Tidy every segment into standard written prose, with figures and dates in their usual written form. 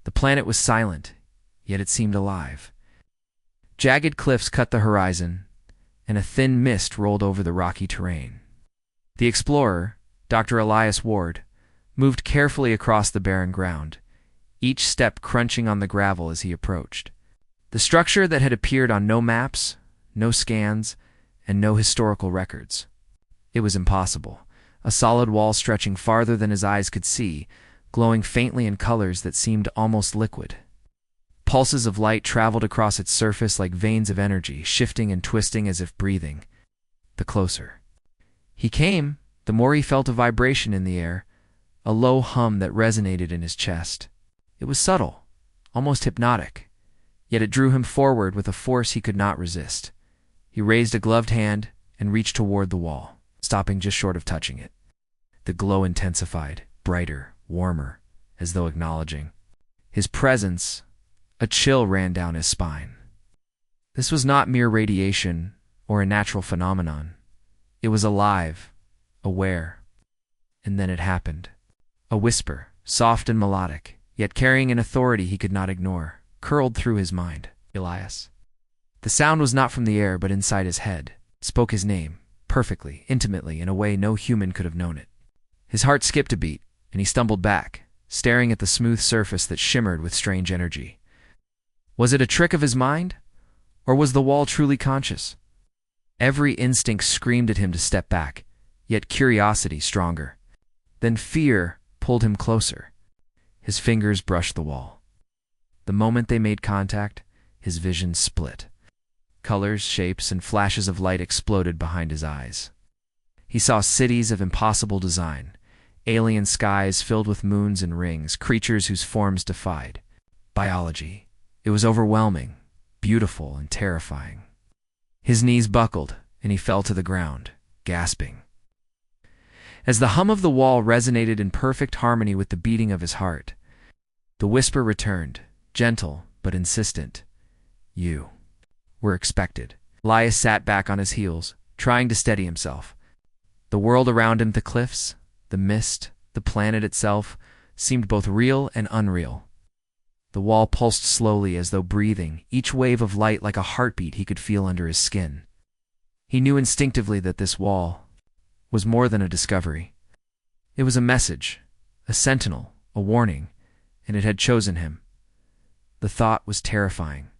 The planet was silent, yet it seemed alive. Jagged cliffs cut the horizon, and a thin mist rolled over the rocky terrain. The explorer, Dr. Elias Ward, moved carefully across the barren ground, each step crunching on the gravel as he approached. The structure that had appeared on no maps, no scans, and no historical records. It was impossible. A solid wall stretching farther than his eyes could see, glowing faintly in colors that seemed almost liquid. Pulses of light traveled across its surface like veins of energy, shifting and twisting as if breathing. The closer he came, the more he felt a vibration in the air, a low hum that resonated in his chest. It was subtle, almost hypnotic, yet it drew him forward with a force he could not resist. He raised a gloved hand and reached toward the wall, stopping just short of touching it. The glow intensified, brighter, warmer, as though acknowledging his presence. A chill ran down his spine. This was not mere radiation or a natural phenomenon. It was alive, aware. And then it happened. A whisper, soft and melodic, yet carrying an authority he could not ignore, curled through his mind. Elias. The sound was not from the air but inside his head, spoke his name, perfectly, intimately, in a way no human could have known it. His heart skipped a beat, and he stumbled back, staring at the smooth surface that shimmered with strange energy. Was it a trick of his mind? Or was the wall truly conscious? Every instinct screamed at him to step back, yet curiosity stronger. Then fear pulled him closer. His fingers brushed the wall. The moment they made contact, his vision split. Colors, shapes, and flashes of light exploded behind his eyes. He saw cities of impossible design, alien skies filled with moons and rings, creatures whose forms defied biology. It was overwhelming, beautiful, and terrifying. His knees buckled, and he fell to the ground, gasping. As the hum of the wall resonated in perfect harmony with the beating of his heart, the whisper returned, gentle but insistent. You were expected. Elias sat back on his heels, trying to steady himself. The world around him, the cliffs, the mist, the planet itself, seemed both real and unreal. The wall pulsed slowly as though breathing, each wave of light like a heartbeat he could feel under his skin. He knew instinctively that this wall was more than a discovery. It was a message, a sentinel, a warning, and it had chosen him. The thought was terrifying.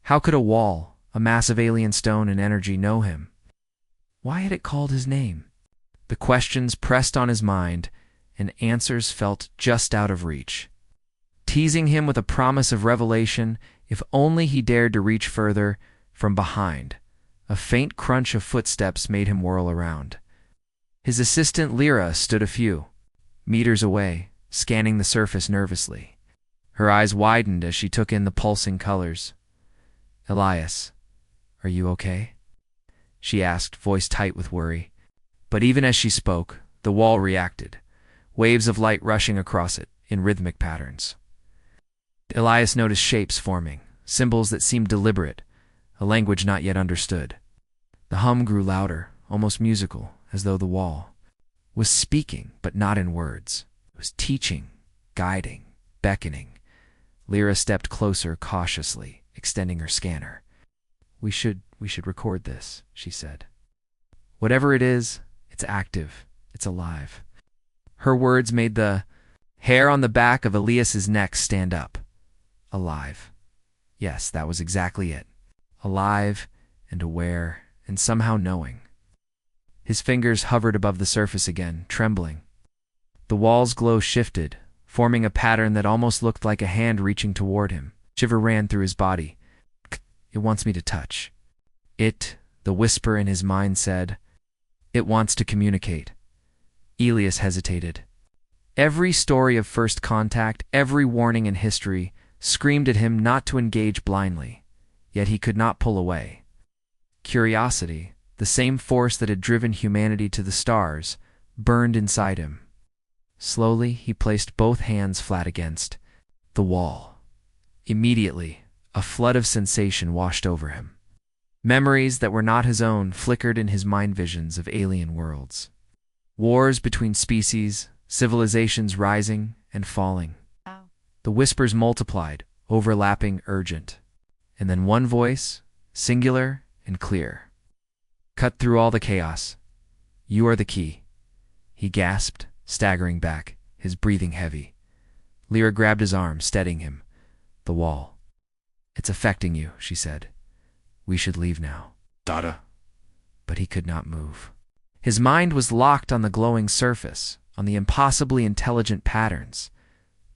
How could a wall, a mass of alien stone and energy, know him? Why had it called his name? The questions pressed on his mind, and answers felt just out of reach. Teasing him with a promise of revelation if only he dared to reach further. From behind, a faint crunch of footsteps made him whirl around. His assistant Lyra stood a few meters away, scanning the surface nervously. Her eyes widened as she took in the pulsing colors. "Elias, are you okay?" she asked, voice tight with worry. But even as she spoke, the wall reacted, waves of light rushing across it in rhythmic patterns. Elias noticed shapes forming, symbols that seemed deliberate, a language not yet understood. The hum grew louder, almost musical, as though the wall was speaking, but not in words. It was teaching, guiding, beckoning. Lyra stepped closer cautiously, extending her scanner. We should record this," she said. "Whatever it is, it's active, it's alive." Her words made the hair on the back of Elias's neck stand up. Alive. Yes, that was exactly it. Alive and aware and somehow knowing. His fingers hovered above the surface again, trembling. The wall's glow shifted, forming a pattern that almost looked like a hand reaching toward him. Shiver ran through his body. It wants me to touch. The whisper in his mind said. It wants to communicate. Elias hesitated. Every story of first contact, every warning in history, screamed at him not to engage blindly, yet he could not pull away. Curiosity, the same force that had driven humanity to the stars, burned inside him. Slowly, he placed both hands flat against the wall. Immediately, a flood of sensation washed over him. Memories that were not his own flickered in his mind visions of alien worlds. Wars between species, civilizations rising and falling. The whispers multiplied, overlapping, urgent. And then one voice, singular and clear, cut through all the chaos. "You are the key." He gasped, staggering back, his breathing heavy. Lyra grabbed his arm, steadying him. "The wall. It's affecting you," she said. "We should leave now." Dada. But he could not move. His mind was locked on the glowing surface, on the impossibly intelligent patterns,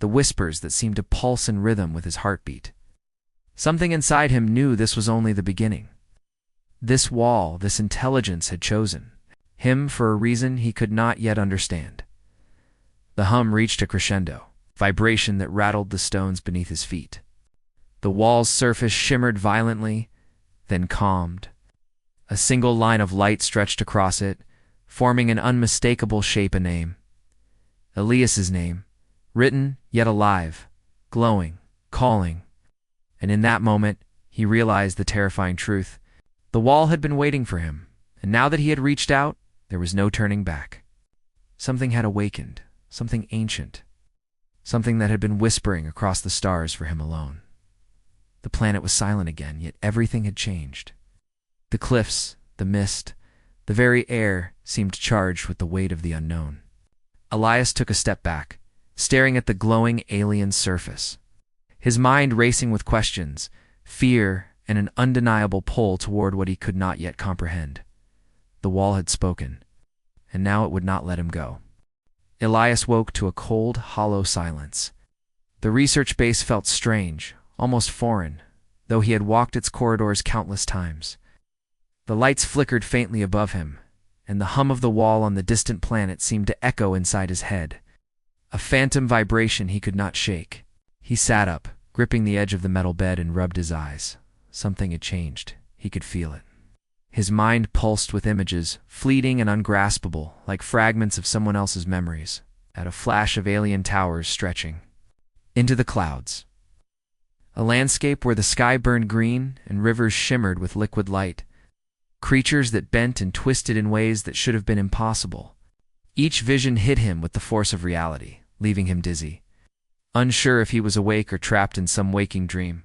the whispers that seemed to pulse in rhythm with his heartbeat. Something inside him knew this was only the beginning. This wall, this intelligence had chosen him for a reason he could not yet understand. The hum reached a crescendo, vibration that rattled the stones beneath his feet. The wall's surface shimmered violently, then calmed. A single line of light stretched across it, forming an unmistakable shape, a name. Elias's name, written yet alive, glowing, calling. And in that moment, he realized the terrifying truth. The wall had been waiting for him, and now that he had reached out, there was no turning back. Something had awakened, something ancient, something that had been whispering across the stars for him alone. The planet was silent again, yet everything had changed. The cliffs, the mist, the very air seemed charged with the weight of the unknown. Elias took a step back, staring at the glowing alien surface, his mind racing with questions, fear, and an undeniable pull toward what he could not yet comprehend. The wall had spoken, and now it would not let him go. Elias woke to a cold, hollow silence. The research base felt strange, almost foreign, though he had walked its corridors countless times. The lights flickered faintly above him, and the hum of the wall on the distant planet seemed to echo inside his head, a phantom vibration he could not shake. He sat up, gripping the edge of the metal bed, and rubbed his eyes. Something had changed. He could feel it. His mind pulsed with images, fleeting and ungraspable, like fragments of someone else's memories, at a flash of alien towers stretching into the clouds. A landscape where the sky burned green and rivers shimmered with liquid light. Creatures that bent and twisted in ways that should have been impossible. Each vision hit him with the force of reality, leaving him dizzy, unsure if he was awake or trapped in some waking dream.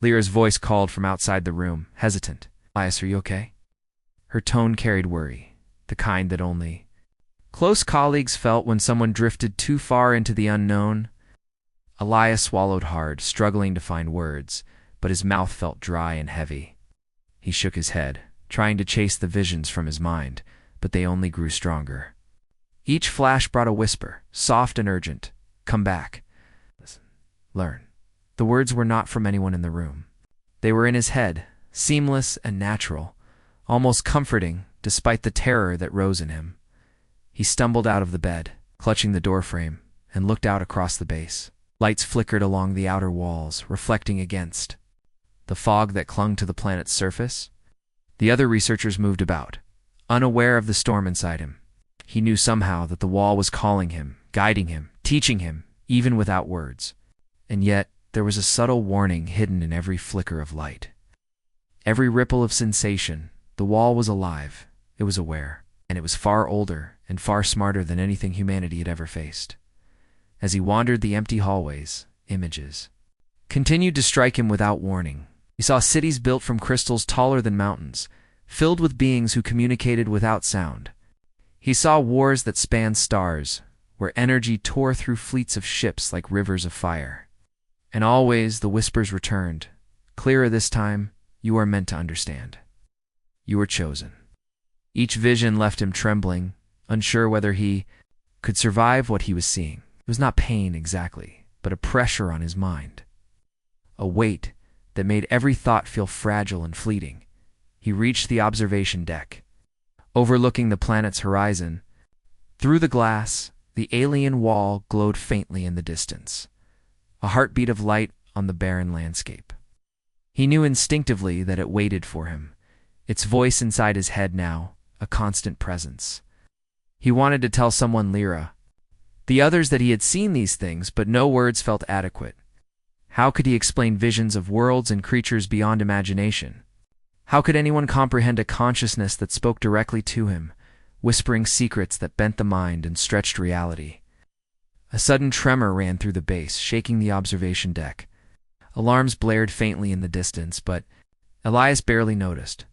Lyra's voice called from outside the room, hesitant. "Elias, are you okay?" Her tone carried worry, the kind that only close colleagues felt when someone drifted too far into the unknown. Elias swallowed hard, struggling to find words, but his mouth felt dry and heavy. He shook his head, trying to chase the visions from his mind, but they only grew stronger. Each flash brought a whisper, soft and urgent. "Come back. Listen. Learn." The words were not from anyone in the room. They were in his head, seamless and natural, almost comforting despite the terror that rose in him. He stumbled out of the bed, clutching the doorframe, and looked out across the base. Lights flickered along the outer walls, reflecting against the fog that clung to the planet's surface. The other researchers moved about, unaware of the storm inside him. He knew somehow that the wall was calling him, guiding him, teaching him, even without words. And yet, there was a subtle warning hidden in every flicker of light. Every ripple of sensation. The wall was alive, it was aware, and it was far older and far smarter than anything humanity had ever faced. As he wandered the empty hallways, images continued to strike him without warning. He saw cities built from crystals taller than mountains, filled with beings who communicated without sound. He saw wars that spanned stars, where energy tore through fleets of ships like rivers of fire. And always the whispers returned, clearer this time. "You are meant to understand. You were chosen." Each vision left him trembling, unsure whether he could survive what he was seeing. It was not pain exactly, but a pressure on his mind. A weight that made every thought feel fragile and fleeting. He reached the observation deck, overlooking the planet's horizon. Through the glass, the alien wall glowed faintly in the distance, a heartbeat of light on the barren landscape. He knew instinctively that it waited for him, its voice inside his head now, a constant presence. He wanted to tell someone, Lyra, the others, that he had seen these things, but no words felt adequate. How could he explain visions of worlds and creatures beyond imagination? How could anyone comprehend a consciousness that spoke directly to him, whispering secrets that bent the mind and stretched reality? A sudden tremor ran through the base, shaking the observation deck. Alarms blared faintly in the distance, but Elias barely noticed.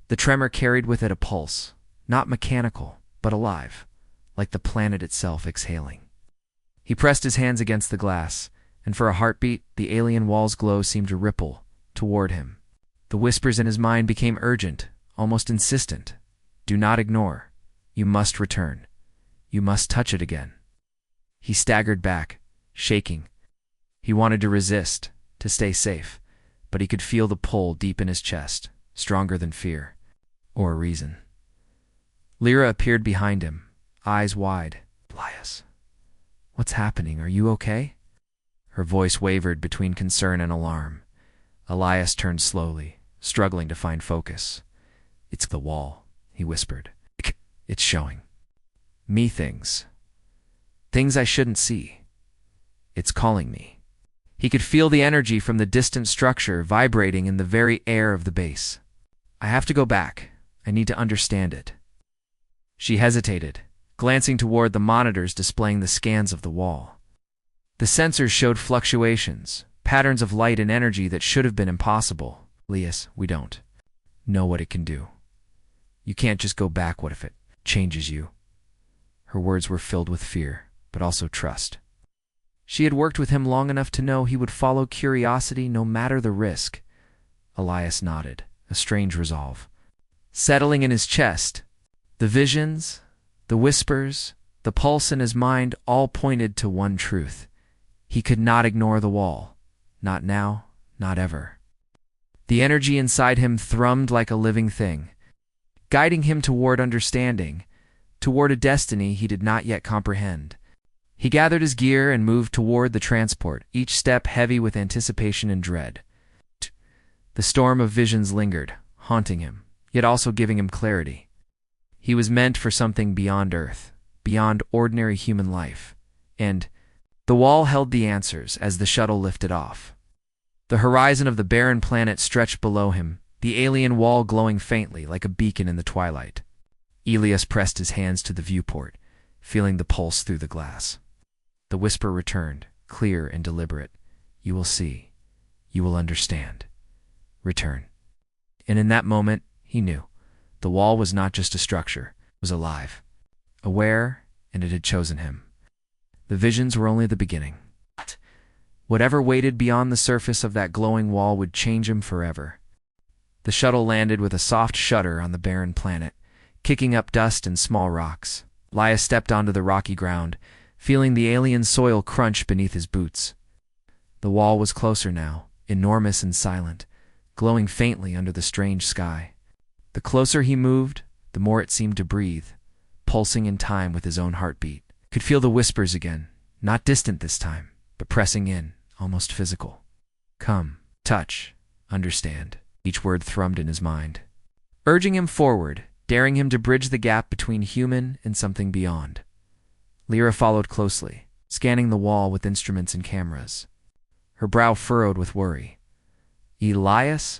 The tremor carried with it a pulse, not mechanical, but alive, like the planet itself exhaling. He pressed his hands against the glass, and for a heartbeat, the alien wall's glow seemed to ripple toward him. The whispers in his mind became urgent, almost insistent. Do not ignore. You must return. You must touch it again. He staggered back, shaking. He wanted to resist, to stay safe, but he could feel the pull deep in his chest, stronger than fear, or reason. Lyra appeared behind him, eyes wide. Elias, what's happening? Are you okay? Her voice wavered between concern and alarm. Elias turned slowly, struggling to find focus. It's the wall, he whispered. It's showing me things. Things I shouldn't see. It's calling me. He could feel the energy from the distant structure vibrating in the very air of the base. I have to go back. I need to understand it. She hesitated, glancing toward the monitors displaying the scans of the wall. The sensors showed fluctuations, patterns of light and energy that should have been impossible. Elias, we don't know what it can do. You can't just go back. What if it changes you? Her words were filled with fear, but also trust. She had worked with him long enough to know he would follow curiosity no matter the risk. Elias nodded, a strange resolve settling in his chest. The visions, the whispers, the pulse in his mind all pointed to one truth. He could not ignore the wall. Not now, not ever. The energy inside him thrummed like a living thing, guiding him toward understanding, toward a destiny he did not yet comprehend. He gathered his gear and moved toward the transport, each step heavy with anticipation and dread. The storm of visions lingered, haunting him, yet also giving him clarity. He was meant for something beyond Earth, beyond ordinary human life, and the wall held the answers as the shuttle lifted off. The horizon of the barren planet stretched below him, the alien wall glowing faintly like a beacon in the twilight. Elias pressed his hands to the viewport, feeling the pulse through the glass. The whisper returned, clear and deliberate. You will see. You will understand. Return. And in that moment, he knew. The wall was not just a structure, it was alive, aware, and it had chosen him. The visions were only the beginning. Whatever waited beyond the surface of that glowing wall would change him forever. The shuttle landed with a soft shudder on the barren planet, kicking up dust and small rocks. Elias stepped onto the rocky ground, feeling the alien soil crunch beneath his boots. The wall was closer now, enormous and silent, glowing faintly under the strange sky. The closer he moved, the more it seemed to breathe, pulsing in time with his own heartbeat. Could feel the whispers again, not distant this time, but pressing in, almost physical. Come, touch, understand. Each word thrummed in his mind, urging him forward, daring him to bridge the gap between human and something beyond. Lyra followed closely, scanning the wall with instruments and cameras. Her brow furrowed with worry. Elias,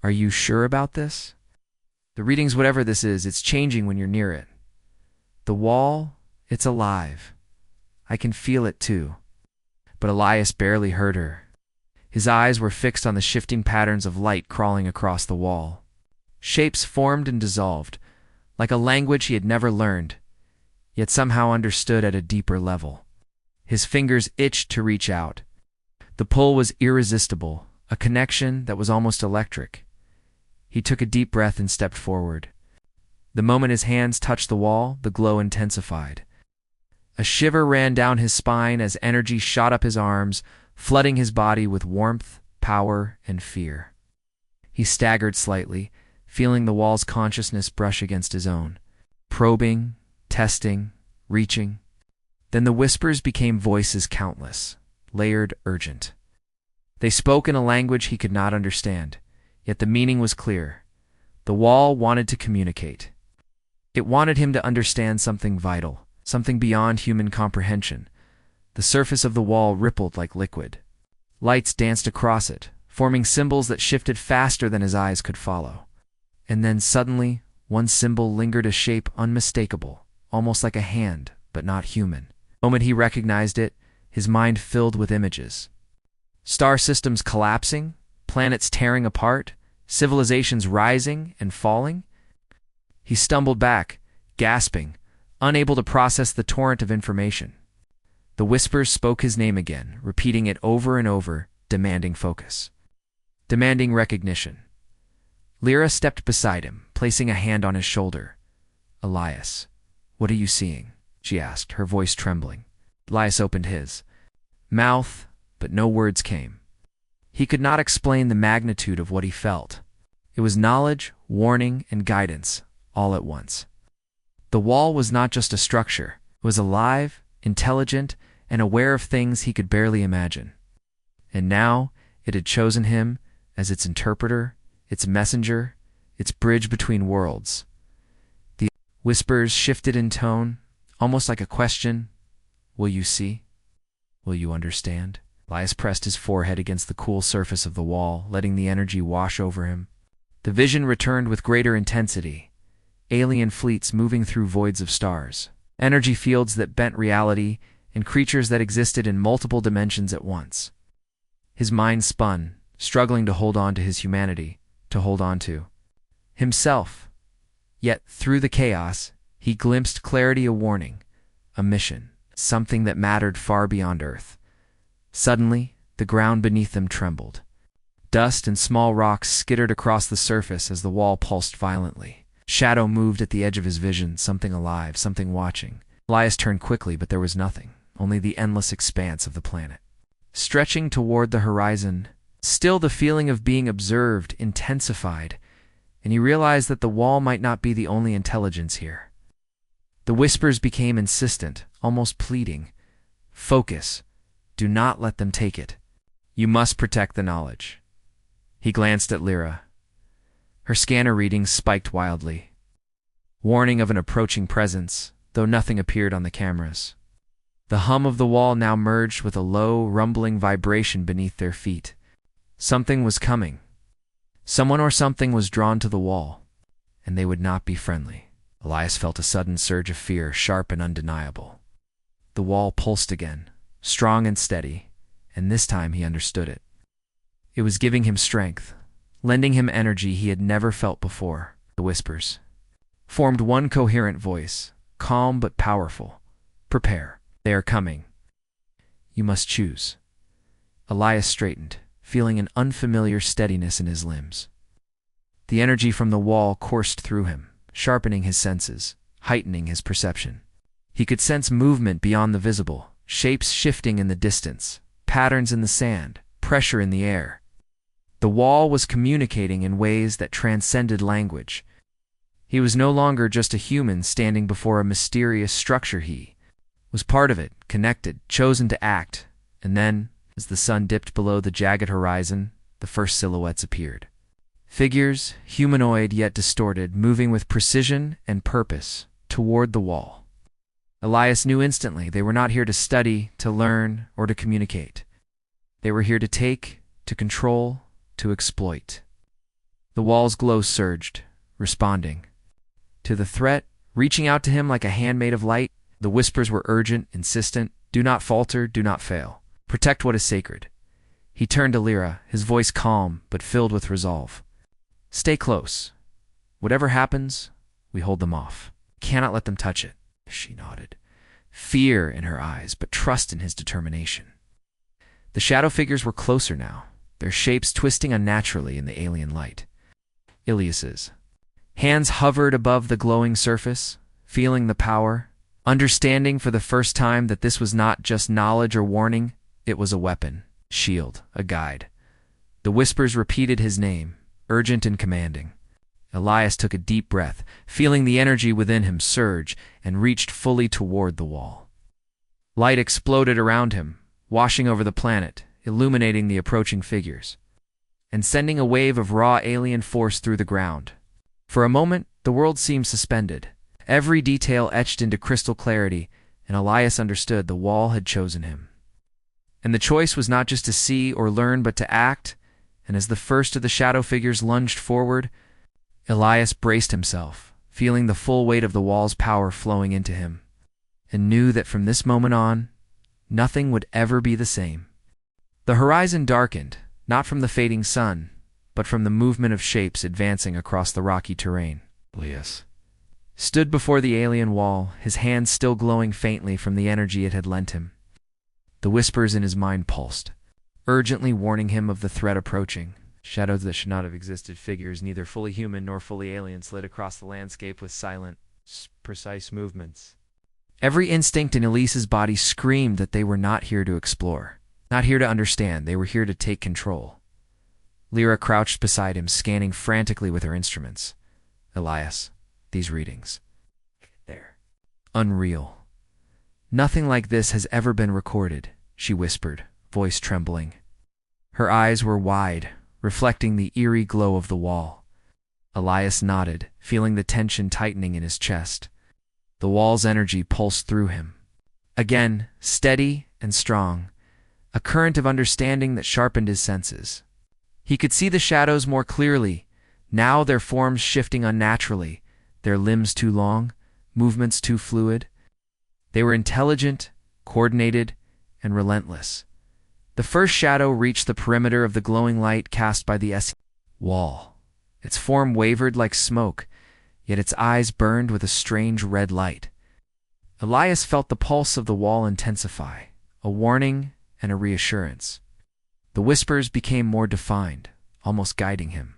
are you sure about this? The readings, whatever this is, it's changing when you're near it. The wall, it's alive. I can feel it too. But Elias barely heard her. His eyes were fixed on the shifting patterns of light crawling across the wall. Shapes formed and dissolved, like a language he had never learned, yet somehow understood at a deeper level. His fingers itched to reach out. The pull was irresistible, a connection that was almost electric. He took a deep breath and stepped forward. The moment his hands touched the wall, the glow intensified. A shiver ran down his spine as energy shot up his arms, flooding his body with warmth, power, and fear. He staggered slightly, feeling the wall's consciousness brush against his own. Probing, testing, reaching. Then the whispers became voices countless, layered, urgent. They spoke in a language he could not understand, yet the meaning was clear. The wall wanted to communicate. It wanted him to understand something vital, something beyond human comprehension. The surface of the wall rippled like liquid. Lights danced across it, forming symbols that shifted faster than his eyes could follow. And then suddenly, one symbol lingered, a shape unmistakable, almost like a hand, but not human. The moment he recognized it, his mind filled with images. Star systems collapsing, planets tearing apart, civilizations rising and falling. He stumbled back, gasping, unable to process the torrent of information. The whispers spoke his name again, repeating it over and over, demanding focus, demanding recognition. Lyra stepped beside him, placing a hand on his shoulder. "Elias, what are you seeing?" she asked, her voice trembling. Elias opened his mouth, but no words came. He could not explain the magnitude of what he felt. It was knowledge, warning, and guidance, all at once. The wall was not just a structure. It was alive, intelligent, and aware of things he could barely imagine. And now it had chosen him as its interpreter, its messenger, its bridge between worlds. The whispers shifted in tone, almost like a question. "Will you see? Will you understand?" Elias pressed his forehead against the cool surface of the wall, letting the energy wash over him. The vision returned with greater intensity. Alien fleets moving through voids of stars, energy fields that bent reality, and creatures that existed in multiple dimensions at once. His mind spun, struggling to hold on to his humanity, to hold on to himself. Yet, through the chaos, he glimpsed clarity, a warning, a mission, something that mattered far beyond Earth. Suddenly, the ground beneath them trembled. Dust and small rocks skittered across the surface as the wall pulsed violently. Shadow moved at the edge of his vision, something alive, something watching. Elias turned quickly, but there was nothing, only the endless expanse of the planet. Stretching toward the horizon, still the feeling of being observed intensified, and he realized that the wall might not be the only intelligence here. The whispers became insistent, almost pleading. "Focus. Do not let them take it. You must protect the knowledge." He glanced at Lyra. Her scanner readings spiked wildly. Warning of an approaching presence, though nothing appeared on the cameras. The hum of the wall now merged with a low, rumbling vibration beneath their feet. Something was coming. Someone or something was drawn to the wall, and they would not be friendly. Elias felt a sudden surge of fear, sharp and undeniable. The wall pulsed again, strong and steady, and this time he understood it. It was giving him strength, lending him energy he had never felt before. The whispers formed one coherent voice, calm but powerful. "Prepare. They are coming. You must choose." Elias straightened, feeling an unfamiliar steadiness in his limbs. The energy from the wall coursed through him, sharpening his senses, heightening his perception. He could sense movement beyond the visible, shapes shifting in the distance, patterns in the sand, pressure in the air. The wall was communicating in ways that transcended language. He was no longer just a human standing before a mysterious structure. He was part of it, connected, chosen to act. And then, as the sun dipped below the jagged horizon, the first silhouettes appeared. Figures, humanoid yet distorted, moving with precision and purpose toward the wall. Elias knew instantly they were not here to study, to learn, or to communicate. They were here to take, to control, to exploit. The wall's glow surged, responding to the threat, reaching out to him like a hand made of light. The whispers were urgent, insistent. "Do not falter, do not fail. Protect what is sacred." He turned to Lyra, his voice calm but filled with resolve. "Stay close. Whatever happens, we hold them off. Cannot let them touch it." She nodded, fear in her eyes, but trust in his determination. The shadow figures were closer now, their shapes twisting unnaturally in the alien light. Ilias's hands hovered above the glowing surface, feeling the power, understanding for the first time that this was not just knowledge or warning, it was a weapon, shield, a guide. The whispers repeated his name, urgent and commanding. Elias took a deep breath, feeling the energy within him surge, and reached fully toward the wall. Light exploded around him, washing over the planet, illuminating the approaching figures, and sending a wave of raw alien force through the ground. For a moment, the world seemed suspended, every detail etched into crystal clarity, and Elias understood the wall had chosen him. And the choice was not just to see or learn, but to act, and as the first of the shadow figures lunged forward, Elias braced himself, feeling the full weight of the wall's power flowing into him. and knew that from this moment on, nothing would ever be the same. The horizon darkened, not from the fading sun, but from the movement of shapes advancing across the rocky terrain. Elias stood before the alien wall, his hands still glowing faintly from the energy it had lent him. The whispers in his mind pulsed, urgently warning him of the threat approaching. Shadows that should not have existed, figures neither fully human nor fully alien, slid across the landscape with silent, precise movements. Every instinct in Elise's body screamed that they were not here to explore, not here to understand, they were here to take control. Lyra crouched beside him, scanning frantically with her instruments. Elias, these readings. They're unreal. Nothing like this has ever been recorded, she whispered, voice trembling. Her eyes were wide, reflecting the eerie glow of the wall. Elias nodded, feeling the tension tightening in his chest. The wall's energy pulsed through him. Again, steady and strong, a current of understanding that sharpened his senses. He could see the shadows more clearly, now their forms shifting unnaturally, their limbs too long, movements too fluid. They were intelligent, coordinated, and relentless. The first shadow reached the perimeter of the glowing light cast by the wall. Its form wavered like smoke, yet its eyes burned with a strange red light. Elias felt the pulse of the wall intensify, a warning and a reassurance. The whispers became more defined, almost guiding him.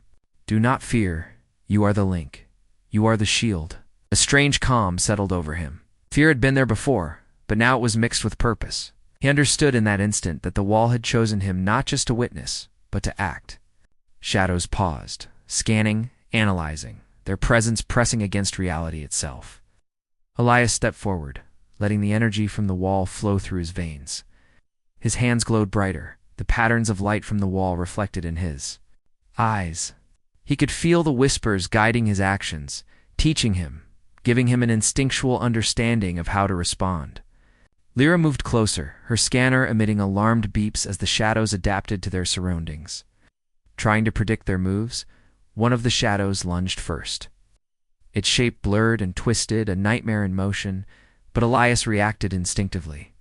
Do not fear, you are the link. You are the shield. A strange calm settled over him. Fear had been there before, but now it was mixed with purpose. He understood in that instant that the wall had chosen him not just to witness, but to act. Shadows paused, scanning, analyzing, their presence pressing against reality itself. Elias stepped forward, letting the energy from the wall flow through his veins. His hands glowed brighter, the patterns of light from the wall reflected in his eyes. He could feel the whispers guiding his actions, teaching him, giving him an instinctual understanding of how to respond. Lyra moved closer, her scanner emitting alarmed beeps as the shadows adapted to their surroundings. Trying to predict their moves, one of the shadows lunged first. Its shape blurred and twisted, a nightmare in motion, but Elias reacted instinctively.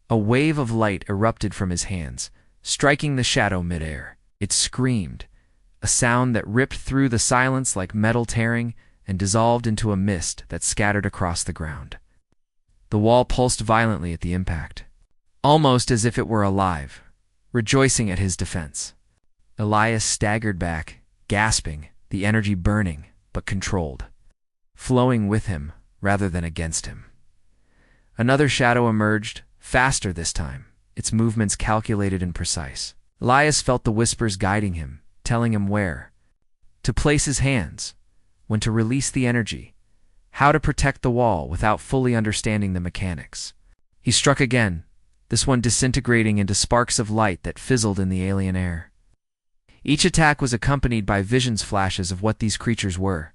A wave of light erupted from his hands, striking the shadow midair. It screamed, a sound that ripped through the silence like metal tearing and dissolved into a mist that scattered across the ground. The wall pulsed violently at the impact, almost as if it were alive, rejoicing at his defense. Elias staggered back, gasping, the energy burning, but controlled, flowing with him rather than against him. Another shadow emerged, faster this time, its movements calculated and precise. Elias felt the whispers guiding him, telling him where to place his hands, when to release the energy, how to protect the wall without fully understanding the mechanics. He struck again, this one disintegrating into sparks of light that fizzled in the alien air. Each attack was accompanied by visions flashes of what these creatures were,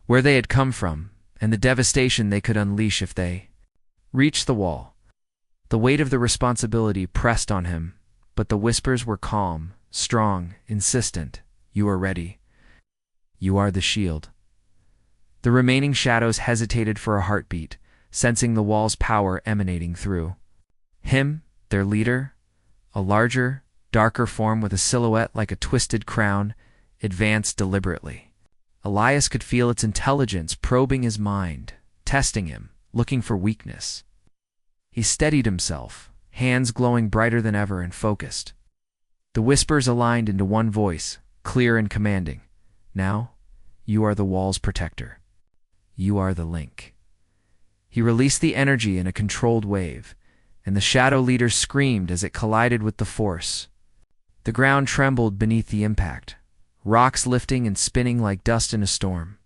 where they had come from, and the devastation they could unleash if they reached the wall. The weight of the responsibility pressed on him, but the whispers were calm, strong, insistent. You are ready. You are the shield. The remaining shadows hesitated for a heartbeat, sensing the wall's power emanating through him, their leader, a larger, darker form with a silhouette like a twisted crown, advanced deliberately. Elias could feel its intelligence probing his mind, testing him, looking for weakness. He steadied himself, hands glowing brighter than ever and focused. The whispers aligned into one voice, clear and commanding. Now, you are the wall's protector. You are the link. He released the energy in a controlled wave, and the shadow leader screamed as it collided with the force. The ground trembled beneath the impact, rocks lifting and spinning like dust in a storm.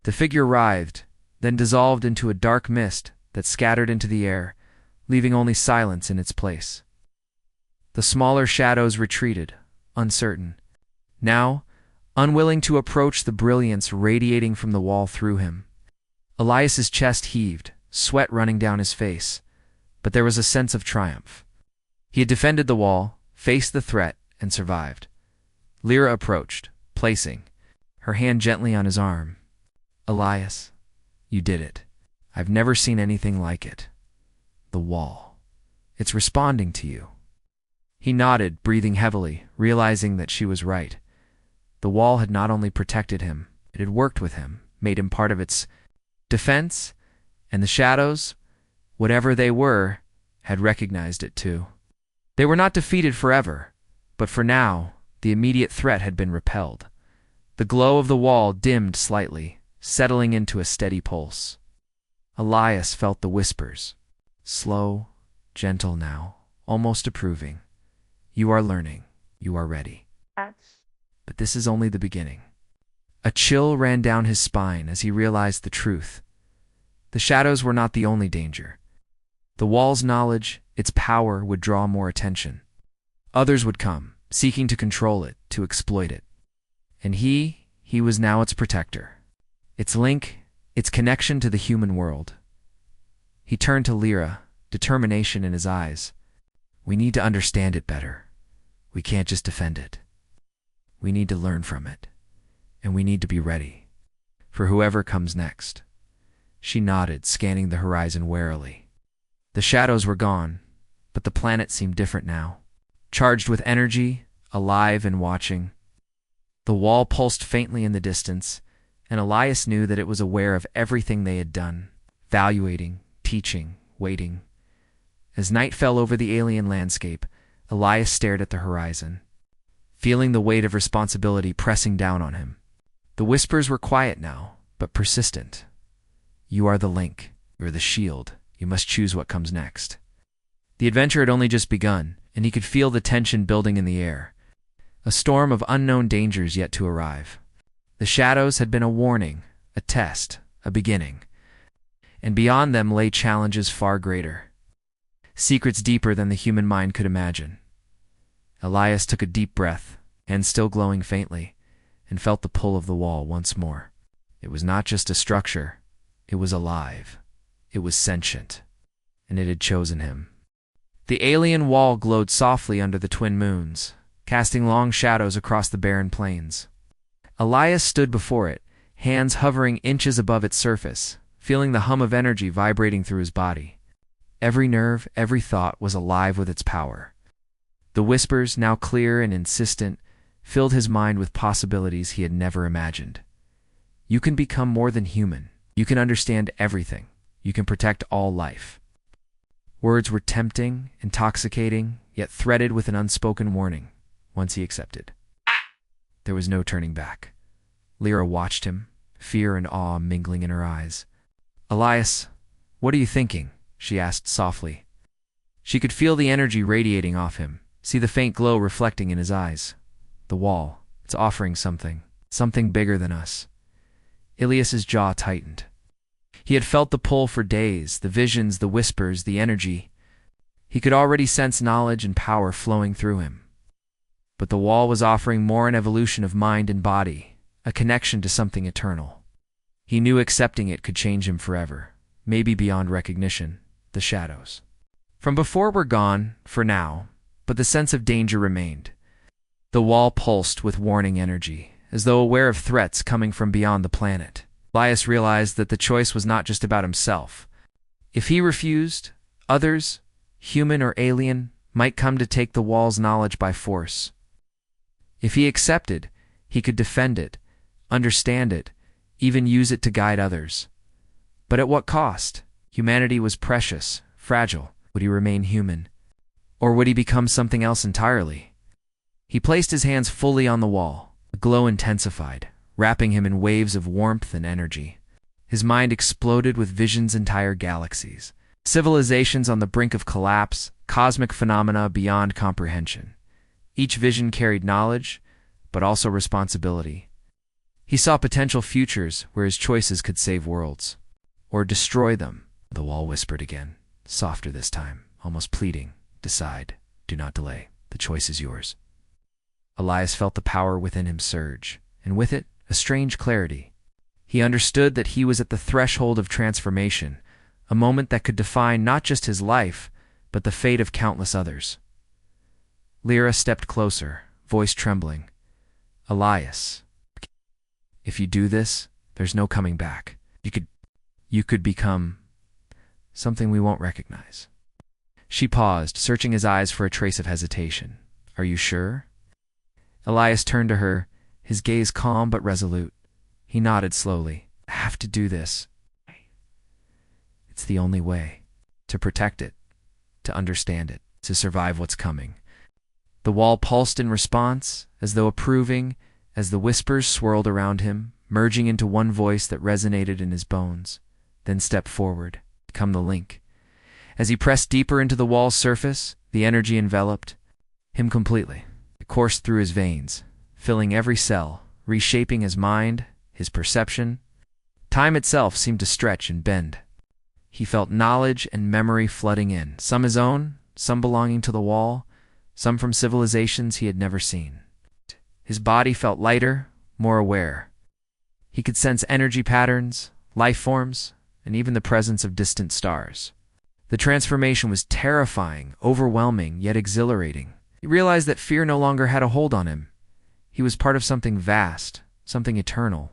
The figure writhed, then dissolved into a dark mist that scattered into the air, leaving only silence in its place. The smaller shadows retreated, uncertain, now unwilling to approach the brilliance radiating from the wall through him. Elias's chest heaved, sweat running down his face, but there was a sense of triumph. He had defended the wall, faced the threat, and survived. Lyra approached, placing her hand gently on his arm. Elias, you did it. I've never seen anything like it. The wall. It's responding to you. He nodded, breathing heavily, realizing that she was right. The wall had not only protected him, it had worked with him, made him part of its defense, and the shadows, whatever they were, had recognized it too. They were not defeated forever, but for now, the immediate threat had been repelled. The glow of the wall dimmed slightly, settling into a steady pulse. Elias felt the whispers. Slow, gentle now, almost approving. You are learning. You are ready. But this is only the beginning. A chill ran down his spine as he realized the truth. The shadows were not the only danger. The wall's knowledge, its power, would draw more attention. Others would come, seeking to control it, to exploit it. And he was now its protector. Its link, its connection to the human world. He turned to Lyra, determination in his eyes. We need to understand it better. We can't just defend it. We need to learn from it. And we need to be ready for whoever comes next. She nodded, scanning the horizon warily. The shadows were gone, but the planet seemed different now. Charged with energy, alive and watching. The wall pulsed faintly in the distance, and Elias knew that it was aware of everything they had done, evaluating, teaching, waiting. As night fell over the alien landscape, Elias stared at the horizon, feeling the weight of responsibility pressing down on him. The whispers were quiet now, but persistent. You are the link. You are the shield. You must choose what comes next. The adventure had only just begun, and he could feel the tension building in the air. A storm of unknown dangers yet to arrive. The shadows had been a warning, a test, a beginning. And beyond them lay challenges far greater. Secrets deeper than the human mind could imagine. Elias took a deep breath, and still glowing faintly, and felt the pull of the wall once more. It was not just a structure. It was alive. It was sentient. And it had chosen him. The alien wall glowed softly under the twin moons, casting long shadows across the barren plains. Elias stood before it, hands hovering inches above its surface, feeling the hum of energy vibrating through his body. Every nerve, every thought was alive with its power. The whispers, now clear and insistent, filled his mind with possibilities he had never imagined. You can become more than human. You can understand everything. You can protect all life. Words were tempting, intoxicating, yet threaded with an unspoken warning, once he accepted. There was no turning back. Lyra watched him, fear and awe mingling in her eyes. Elias, what are you thinking? She asked softly. She could feel the energy radiating off him, see the faint glow reflecting in his eyes. The wall, it's offering something bigger than us. Ilias's jaw tightened. He had felt the pull for days, the visions, the whispers, the energy. He could already sense knowledge and power flowing through him. But the wall was offering more, an evolution of mind and body, a connection to something eternal. He knew accepting it could change him forever, maybe beyond recognition, the shadows. From before were gone, for now, but the sense of danger remained. The wall pulsed with warning energy, as though aware of threats coming from beyond the planet. Elias realized that the choice was not just about himself. If he refused, others, human or alien, might come to take the wall's knowledge by force. If he accepted, he could defend it, understand it, even use it to guide others. But at what cost? Humanity was precious, fragile. Would he remain human? Or would he become something else entirely? He placed his hands fully on the wall. The glow intensified, wrapping him in waves of warmth and energy. His mind exploded with visions, entire galaxies, civilizations on the brink of collapse, cosmic phenomena beyond comprehension. Each vision carried knowledge, but also responsibility. He saw potential futures where his choices could save worlds, or destroy them. The wall whispered again, softer this time, almost pleading. Decide. Do not delay. The choice is yours. Elias felt the power within him surge, and with it, a strange clarity. He understood that he was at the threshold of transformation, a moment that could define not just his life, but the fate of countless others. Lyra stepped closer, voice trembling. Elias, if you do this, there's no coming back. You could become something we won't recognize. She paused, searching his eyes for a trace of hesitation. Are you sure? Elias turned to her, his gaze calm but resolute. He nodded slowly. I have to do this. It's the only way. To protect it, to understand it, to survive what's coming. The wall pulsed in response, as though approving, as the whispers swirled around him, merging into one voice that resonated in his bones. Then step forward, become the link. As he pressed deeper into the wall's surface, the energy enveloped him completely. It coursed through his veins, filling every cell, reshaping his mind, his perception. Time itself seemed to stretch and bend. He felt knowledge and memory flooding in, some his own, some belonging to the wall, some from civilizations he had never seen. His body felt lighter, more aware. He could sense energy patterns, life forms, and even the presence of distant stars. The transformation was terrifying, overwhelming, yet exhilarating. He realized that fear no longer had a hold on him. He was part of something vast, something eternal.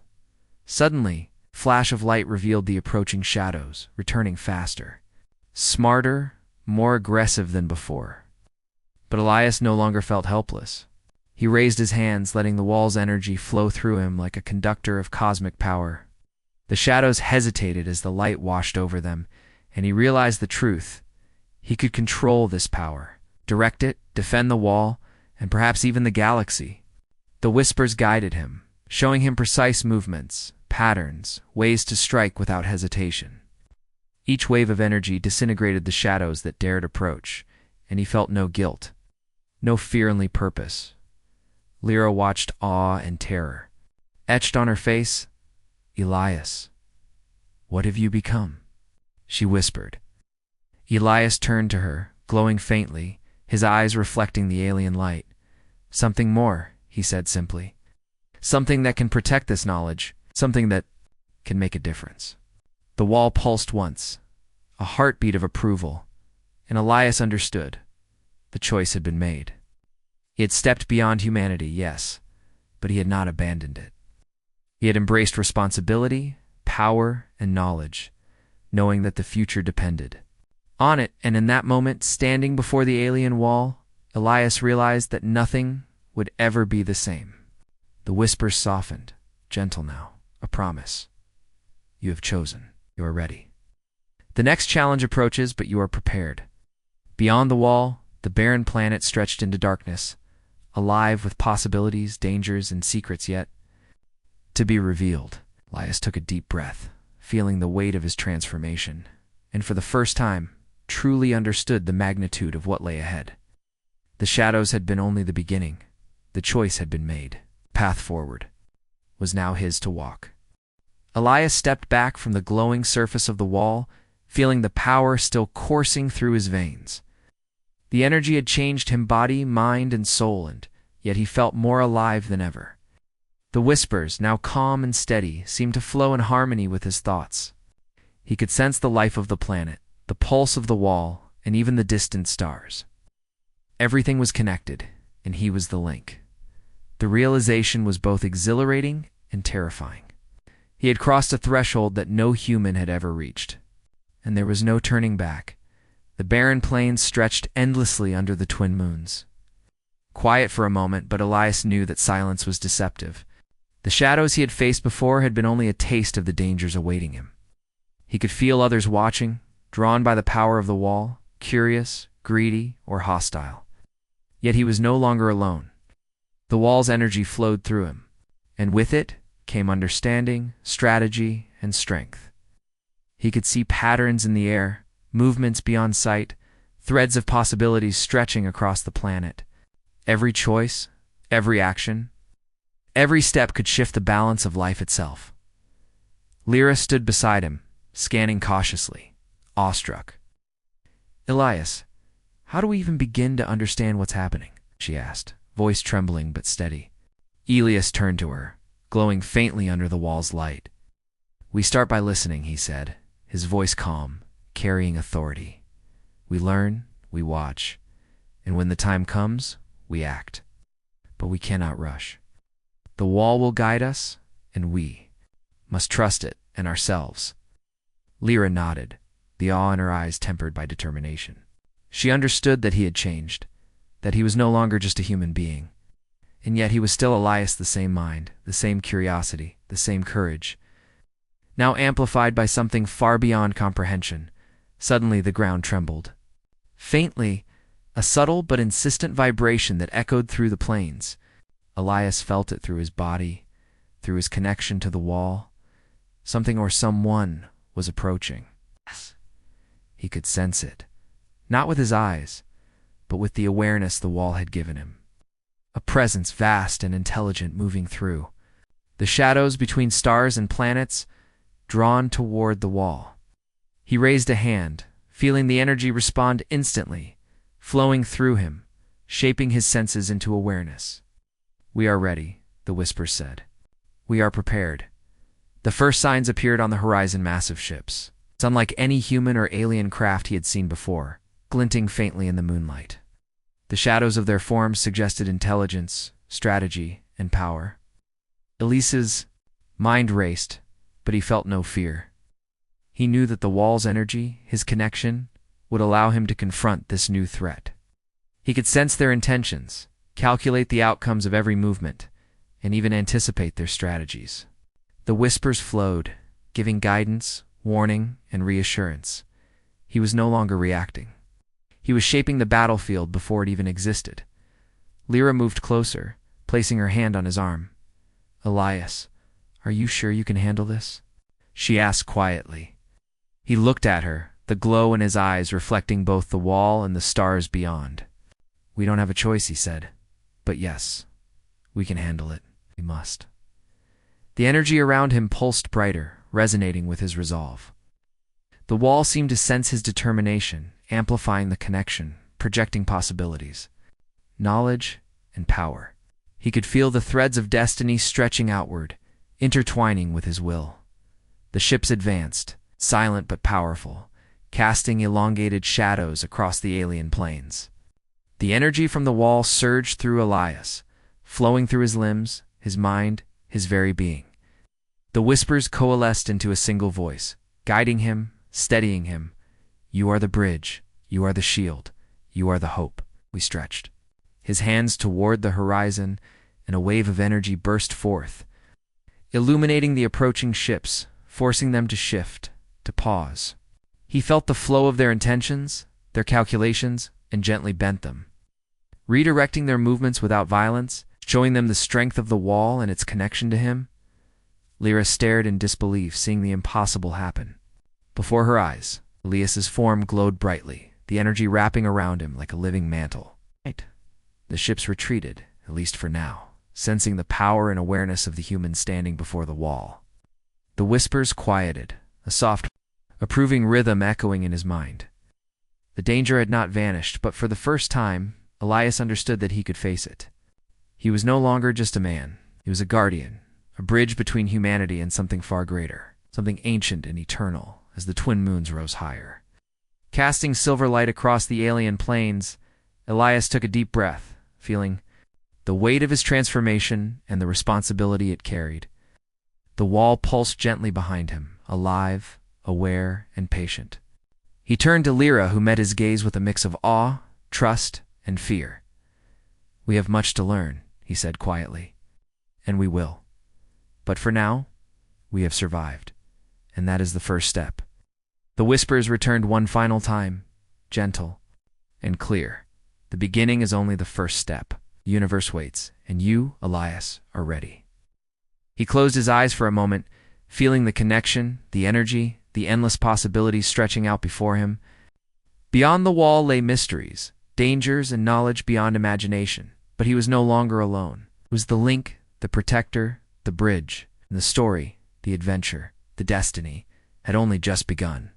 Suddenly, a flash of light revealed the approaching shadows, returning faster. Smarter, more aggressive than before. But Elias no longer felt helpless. He raised his hands, letting the wall's energy flow through him like a conductor of cosmic power. The shadows hesitated as the light washed over them, and he realized the truth. He could control this power, direct it, defend the wall, and perhaps even the galaxy. The whispers guided him, showing him precise movements, patterns, ways to strike without hesitation. Each wave of energy disintegrated the shadows that dared approach, and he felt no guilt, no fear, only purpose. Lyra watched awe and terror. Etched on her face, Elias, what have you become? She whispered. Elias turned to her, glowing faintly, his eyes reflecting the alien light. Something more, he said simply. Something that can protect this knowledge, something that can make a difference. The wall pulsed once, a heartbeat of approval, and Elias understood. The choice had been made. He had stepped beyond humanity, yes, but he had not abandoned it. He had embraced responsibility, power, and knowledge, knowing that the future depended on it, and in that moment, standing before the alien wall, Elias realized that nothing would ever be the same. The whispers softened, gentle now, a promise. You have chosen. You are ready. The next challenge approaches, but you are prepared. Beyond the wall, the barren planet stretched into darkness, alive with possibilities, dangers, and secrets yet to be revealed. Elias took a deep breath, feeling the weight of his transformation, and for the first time, truly understood the magnitude of what lay ahead. The shadows had been only the beginning. The choice had been made. Path forward was now his to walk. Elias stepped back from the glowing surface of the wall, feeling the power still coursing through his veins. The energy had changed him body, mind, and soul, and yet he felt more alive than ever. The whispers, now calm and steady, seemed to flow in harmony with his thoughts. He could sense the life of the planet, the pulse of the wall, and even the distant stars. Everything was connected, and he was the link. The realization was both exhilarating and terrifying. He had crossed a threshold that no human had ever reached, and there was no turning back. The barren plains stretched endlessly under the twin moons. Quiet for a moment, but Elias knew that silence was deceptive. The shadows he had faced before had been only a taste of the dangers awaiting him. He could feel others watching, drawn by the power of the wall, curious, greedy, or hostile. Yet he was no longer alone. The wall's energy flowed through him, and with it came understanding, strategy, and strength. He could see patterns in the air, movements beyond sight, threads of possibilities stretching across the planet. Every choice, every action, every step could shift the balance of life itself. Lyra stood beside him, scanning cautiously, awestruck. Elias, how do we even begin to understand what's happening? She asked, voice trembling but steady. Elias turned to her, glowing faintly under the wall's light. We start by listening, he said, his voice calm, carrying authority. We learn, we watch, and when the time comes, we act. But we cannot rush. The wall will guide us, and we must trust it and ourselves. Lyra nodded, the awe in her eyes tempered by determination. She understood that he had changed, that he was no longer just a human being. And yet he was still Elias, the same mind, the same curiosity, the same courage. Now amplified by something far beyond comprehension, suddenly the ground trembled. Faintly, a subtle but insistent vibration that echoed through the plains. Elias felt it through his body, through his connection to the wall. Something or someone was approaching. Yes. He could sense it, not with his eyes, but with the awareness the wall had given him. A presence vast and intelligent moving through. The shadows between stars and planets drawn toward the wall. He raised a hand, feeling the energy respond instantly, flowing through him, shaping his senses into awareness. "We are ready," the whisper said. "We are prepared." The first signs appeared on the horizon, massive ships, unlike any human or alien craft he had seen before, glinting faintly in the moonlight. The shadows of their forms suggested intelligence, strategy, and power. Elias's mind raced, but he felt no fear. He knew that the wall's energy, his connection, would allow him to confront this new threat. He could sense their intentions, calculate the outcomes of every movement, and even anticipate their strategies. The whispers flowed, giving guidance, warning, and reassurance. He was no longer reacting. He was shaping the battlefield before it even existed. Lyra moved closer, placing her hand on his arm. "Elias, are you sure you can handle this?" she asked quietly. He looked at her, the glow in his eyes reflecting both the wall and the stars beyond. "We don't have a choice," he said. "But yes, we can handle it. We must." The energy around him pulsed brighter, resonating with his resolve. The wall seemed to sense his determination, amplifying the connection, projecting possibilities, knowledge, and power. He could feel the threads of destiny stretching outward, intertwining with his will. The ships advanced, silent but powerful, casting elongated shadows across the alien plains. The energy from the wall surged through Elias, flowing through his limbs, his mind, his very being. The whispers coalesced into a single voice, guiding him, steadying him. "You are the bridge, you are the shield, you are the hope." We stretched his hands toward the horizon, and a wave of energy burst forth, illuminating the approaching ships, forcing them to shift, to pause. He felt the flow of their intentions, their calculations, and gently bent them, redirecting their movements without violence, showing them the strength of the wall and its connection to him. Lyra stared in disbelief, seeing the impossible happen. Before her eyes, Elias's form glowed brightly, the energy wrapping around him like a living mantle. The ships retreated, at least for now, sensing the power and awareness of the human standing before the wall. The whispers quieted, a soft, approving rhythm echoing in his mind. The danger had not vanished, but for the first time, Elias understood that he could face it. He was no longer just a man. He was a guardian, a bridge between humanity and something far greater, something ancient and eternal, as the twin moons rose higher. Casting silver light across the alien plains, Elias took a deep breath, feeling the weight of his transformation and the responsibility it carried. The wall pulsed gently behind him, alive, aware, and patient. He turned to Lyra, who met his gaze with a mix of awe, trust, and fear. "We have much to learn," he said quietly, "and we will. But for now, we have survived, and that is the first step." The whispers returned one final time, gentle and clear. "The beginning is only the first step. The universe waits, and you, Elias, are ready." He closed his eyes for a moment, feeling the connection, the energy, the endless possibilities stretching out before him. Beyond the wall lay mysteries, dangers, and knowledge beyond imagination, but he was no longer alone. It was the link, the protector, the bridge, and the story, the adventure, the destiny, had only just begun.